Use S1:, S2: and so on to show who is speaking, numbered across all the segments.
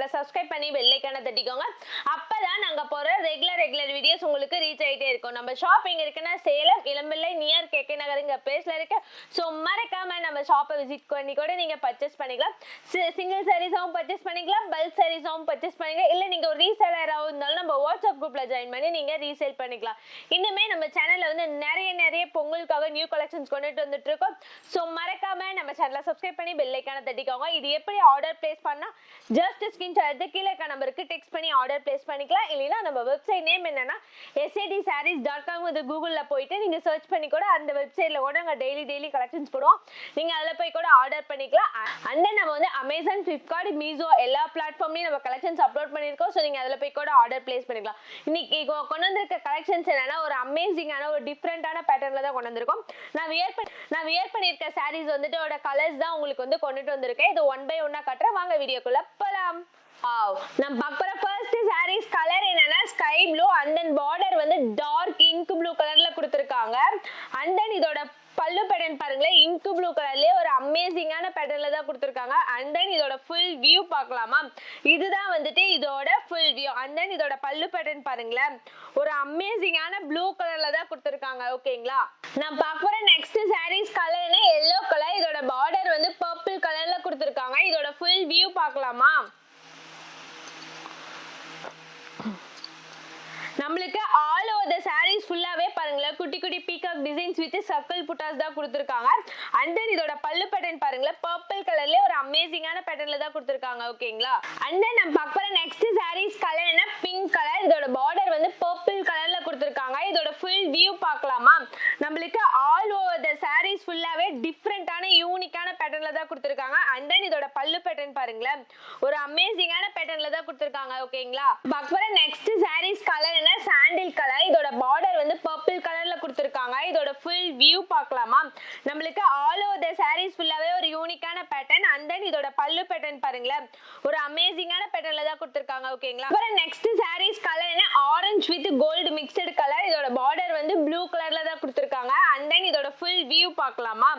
S1: சேனலை சப்ஸ்கிரைப் பண்ணி பெல் ஐகானை தட்டிக்கோங்க. அப்பதான் நாங்க போற ரெகுலர் வீடியோஸ் உங்களுக்கு ரீச் ஆயிட்டே இருக்கும். நம்ம ஷாப் எங்க இருக்குன்னா சேலம் இளம்பிள்ளை நியர் கேகே நகருங்க பிளேஸ்ல இருக்கு. ஸோ மறக்காம நம்ம ஷாப்பை விசிட் பண்ணி கூட நீங்க பர்ச்சேஸ் பண்ணிக்கலாம். சிங்கிள் சாரீஸாவும் பர்ச்சேஸ் பண்ணிக்கலாம், பல்க் சாரீஸாவும் பர்ச்சேஸ் பண்ணிக்கலாம். இல்ல நீங்க ஒரு ரீசேலராகவும் இருந்தாலும் நம்ம வாட்ஸ்அப் குரூப்ல ஜாயின் பண்ணி நீங்க ரீசேல் பண்ணிக்கலாம். இன்னுமே நம்ம சேனல்ல வந்து நிறைய பொங்கலுக்காக நியூ கலெக்ஷன்ஸ் கொண்டுட்டு வந்துட்டு இருக்கோம். ஸோ மறக்காம நம்ம சேனலை சப்ஸ்கிரைப் பண்ணி பெல் ஐகானை தட்டிக்கோங்க. இது எப்படி ஆர்டர் பிளேஸ் பண்ணா ஜஸ்ட் ஸ்கிரீன்ஷாட் எடுத்து கீழே இருக்க நம்பருக்கு டெக்ஸ்ட் பண்ணி ஆர்டர் பிளேஸ் பண்ணிக்கலாம். இல்லைன்னா நம்ம வெப்சைட் நேம் என்னன்னா sadsarees.com இது கூகுள்ல போயிட்டு நீங்க சர்ச் பண்ணி கூட அந்த வெப்சைட்ல கூட நாங்க டெய்லி கலெக்ஷன்ஸ் போடுவோம். நீங்க அதுல போய் கூட ஆர்டர் பண்ணிக்கலாம். அண்ட் தென் நம்ம வந்து அமேசான், ஃபிளிப்கார்ட், மீஷோ எல்லா பிளாட்ஃபார்ம்லயும் நம்ம கலெக்ஷன்ஸ் அப்லோட் பண்ணிருக்கோம். ஸோ நீங்க அதுல போய் கூட ஆர்டர் பிளேஸ் பண்ணிக்கலாம். இன்னைக்கு கொண்டு வந்திருக்க கலெக்ஷன்ஸ் என்னன்னா ஒரு அமேசிங்கான ஒரு டிஃப்ரெண்டான பேட்டர்ன்ல தான் கொண்டு வந்திருக்கோம். நான் வியர் பண்ணிருக்க சாரீஸ் வந்துட்டு கலர்ஸ் தான் உங்களுக்கு வந்து கொண்டுட்டு வந்திருக்கேன். இது 1 by 1 காட்டுறேன். வாங்க வீடியோக்குள்ள போலாம். நம்ம பார்க்குற ஃபர்ஸ்ட் சாரீஸ் கலர் என்னன்னா sky blue and then border வந்து டார்க் இங்க் ப்ளூ கலர்ல கொடுத்துருக்காங்க. அண்ட் தென் இதோட பல்லு பேட்டர்ன் பாருங்களேன், இங்க் ப்ளூ கலர்லயே ஒரு அமேசிங்கான பேட்டர்ன்ல தான் கொடுத்துருக்காங்க. அண்ட் தென் இதோட ஃபுல் வியூ பார்க்கலாமா, இதுதான் வந்துட்டு இதோட ஃபுல் வியூ. அண்ட் தென் இதோட பல்லு பேட்டர்ன் பாருங்களேன், ஒரு அமேசிங்கான ப்ளூ கலர்ல தான் கொடுத்துருக்காங்க. ஓகேங்களா, நான் பார்க்குற நெக்ஸ்ட் சாரீஸ் கலர்னா எல்லோ கலர். இதோட பார்டர் வந்து பர்பிள் கலர்ல கொடுத்துருக்காங்க. இதோட ஃபுல் வியூ பார்க்கலாமா, நம்மளுக்கு ஆல் ஓவர் தி சாரீஸ் ஃபுல்லாவே பாருங்களேன் குட்டி பீகாக் டிசைன்ஸ் வித் சர்க்கிள் புட்டாஸ் தான் கொடுத்துருக்காங்க. அண்ட் தென் இதோட பல்லு பேட்டர்ன் பாருங்களேன் பர்பிள் கலர்ல ஒரு அமேசிங்கான பேட்டர்ன்ல தான் கொடுத்துருக்காங்க. ஓகேங்களா, அண்ட் தென் நம்ம பார்க்குற நெக்ஸ்ட் சாரீஸ் கலர் என்ன பிங்க் கலர். இதோட பார்டர் வந்து பர்பிள் கலர்ல கொடுத்துருக்காங்க. இதோட ஃபுல் வியூ பார்க்கலாமா, நம்மளுக்கு ஆல் ஓவர் தி சாரீஸ் ஃபுல்லாவே டிஃப்ரெண்டான யூனிக்கான பேட்டர்ன்ல தான் கொடுத்துருக்காங்க. அண்ட் தென் இதோட பல்லு பேட்டர்ன் பாருங்களேன் ஒரு அமேசிங்கான பேட்டர்ன்ல தான் கொடுத்துருக்காங்க. ஓகேங்களா, பார்க்குற நெக்ஸ்ட் சாரீஸ் கலர் என்ன சாண்டில் கலர். இதோட பார்டர் வந்து பர்பிள் கலர்ல கொடுத்துருக்காங்க. இதோட ஃபுல் வியூ பார்க்கலாமா, நம்மளுக்கு ஆல் ஓவர் தி சாரீஸ் ஃபுல்லாவே ஒரு யூனிக்கான பேட்டர்ன். அண்ட் தென் இதோட பல்லு பேட்டர்ன் பாருங்களேன் ஒரு அமேசிங்கான பேட்டர்ன்ல தான் கொடுத்துருக்காங்க. ஓகேங்களா, அப்புறம் நெக்ஸ்ட் சாரீஸ் கலர் என்ன orange with gold mixed colour. இதோட பார்டர் வந்து ப்ளூ கலர்ல தான் கொடுத்துருக்காங்க. அண்ட் தென் இதோட ஃபுல் வியூ பார்க்கலாமா,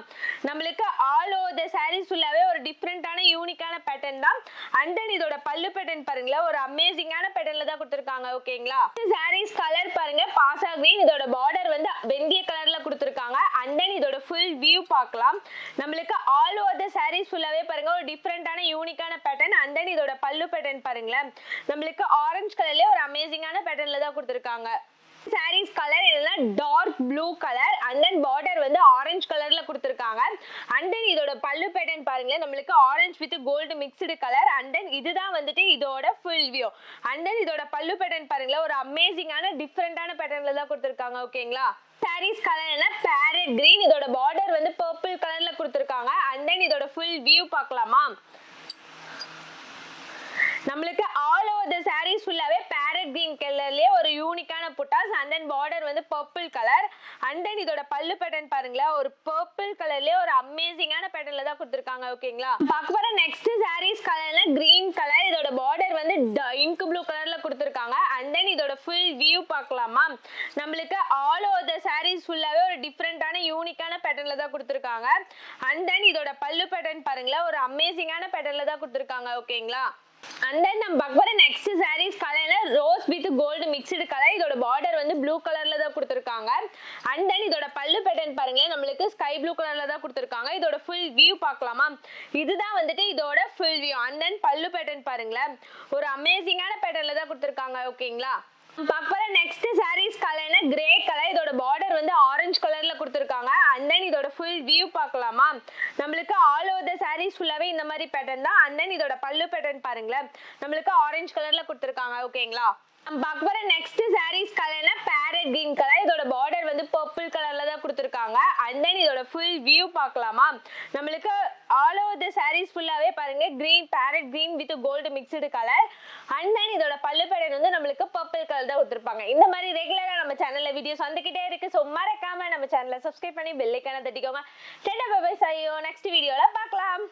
S1: நம்மளுக்கு ஆல் ஓவர் தி சாரீஸ் ஃபுல்லாவே ஒரு டிஃப்ரெண்டான யூனிக்கான பேட்டர்ன் தான். அண்ட் தென் இதோட பல்லு பேட்டர்ன் பாருங்களேன் ஒரு அமேசிங்கான பேட்டர்ன்ல தான் கொடுத்துருக்காங்க. ஓகேங்களா, சாரீஸ் கலர் பாருங்க பாசா கிரீன். இதோட பார்டர் வந்து வெந்தய கலர்ல கொடுத்துருக்காங்க. அண்ட் தென் இதோட ஃபுல் வியூ பார்க்கலாம், நம்மளுக்கு ஆல் ஓவர் தி சாரீஸ் ஃபுல்லாவே பாருங்க ஒரு டிஃப்ரெண்டான யூனிக்கான பேட்டர்ன். அண்ட் தென் இதோட பல்லு பேட்டர்ன் பாருங்களேன் நம்மளுக்கு ஆரஞ்சு கலர்லயே ஒரு அமேசிங்கான பேட்டர்ன்ல தான் கொடுத்துருக்காங்க. சாரீஸ் கலர் என்னன்னா dark blue colour. And then border வந்து ஆரஞ்சு கலர்ல கொடுத்துருக்காங்க. அண்ட் தென் இதோட பல்லு பேட்டர்ன் பாருங்களேன் நம்மளுக்கு orange with gold mixed colour. And then இதுதான் வந்துட்டு இதோட ஃபுல் வியூ. அண்ட் தென் இதோட பல்லு பேட்டர்ன் பாருங்களேன் ஒரு அமேசிங்கான டிஃப்ரெண்டான பேட்டர்ன்ல தான் கொடுத்துருக்காங்க. ஓகேங்களா, சாரீஸ் கலர் என்ன பேரட் கிரீன். இதோட பார்டர் வந்து பர்பிள் கலர்ல கொடுத்துருக்காங்க. அண்ட் தென் இதோட ஃபுல் வியூ பார்க்கலாமா, நம்மளுக்கு ஆல் ஓவர் தி சாரீஸ் ஃபுல்லாவே பேரட் கிரீன் கலர்லயே ஒரு யூனிக்கான புட்டாஸ். அண்ட் தென் பார்டர் வந்து பர்பிள் கலர். அண்ட் தென் இதோட பல்லு பேட்டர்ன் பாருங்களேன் ஒரு பர்பிள் கலர்லயே ஒரு அமேசிங்கான பேட்டர்ன்ல தான் கொடுத்துருக்காங்க. ஓகேங்களா, பார்க்க போற நெக்ஸ்ட் சாரீஸ் கலர்ல கிரீன் கலர். இதோட பார்டர் வந்து இங்க் ப்ளூ கலர்ல கொடுத்துருக்காங்க. அண்ட் தென் இதோட ஃபுல் வியூ பார்க்கலாமா, நம்மளுக்கு ஆல் ஓவர் தி சாரீஸ் ஃபுல்லாவே ஒரு டிஃப்ரெண்டான யூனிக்கான பேட்டர்ன்ல தான் கொடுத்துருக்காங்க. அண்ட் தென் இதோட பல்லு பேட்டர்ன் பாருங்களேன் ஒரு அமேசிங்கான பேட்டர்ன்ல தான் கொடுத்துருக்காங்க. ஓகேங்களா, அண்ட் தென் நம்ம பார்க்க போற நெக்ஸ்ட் சாரீஸ் கலர்ல rose with gold mixed colour. இதோட பார்டர் வந்து ப்ளூ கலர்ல தான் கொடுத்துருக்காங்க. அண்ட் தென் இதோட பல்லு பேட்டர்ன் பாருங்களேன் நம்மளுக்கு ஸ்கை ப்ளூ கலர்ல தான் கொடுத்துருக்காங்க. இதோட ஃபுல் வியூ பார்க்கலாமா, இதுதான் வந்துட்டு இதோட ஃபுல் வியூ. அண்ட் தென் பல்லு பேட்டர்ன் பாருங்களேன் ஒரு அமேசிங்கான பேட்டர்ன்ல தான் கொடுத்துருக்காங்க. ஓகேங்களா, பார்க்குற நெக்ஸ்ட் சாரீஸ் கலர்னா கிரே கலர். இதோட பார்டர் வந்து ஆரஞ்சு கலர்ல கொடுத்துருக்காங்க. அண்ட் தென் இதோட ஃபுல் வியூ பார்க்கலாமா, நம்மளுக்கு ஆல் ஓவர் தி சாரீஸ் ஃபுல்லாவே இந்த மாதிரி பேட்டர்ன் தான். அண்ட் தென் இதோட பல்லு பேட்டர்ன் பாருங்களேன் நம்மளுக்கு ஆரஞ்சு கலர்ல கொடுத்துருக்காங்க. ஓகேங்களா, நம்ம பார்க்க போற நெக்ஸ்ட் சாரீஸ் கலர்னா பேரட் கிரீன் கலர். இதோட பார்டர் வந்து பர்பிள் கலர்ல தான் கொடுத்துருக்காங்க. அண்ட் தென் இதோட ஃபுல் வியூ பார்க்கலாமா, நம்மளுக்கு ஆல் ஓவர் தி சாரீஸ் ஃபுல்லாவே பாருங்க green parrot green with gold mixed colour. And then இதோட பல்லு பேட்டர்ன் வந்து நம்மளுக்கு பர்பிள் கலர் தான் கொடுத்துருப்பாங்க. இந்த மாதிரி ரெகுலரா நம்ம சேனல்ல வீடியோஸ் வந்துகிட்டே இருக்கு. ஸோ மறக்காம நம்ம சேனலை சப்ஸ்கிரைப் பண்ணி பெல் ஐகானை தட்டிக்கோங்க. நெக்ஸ்ட் வீடியோல பார்க்கலாம்.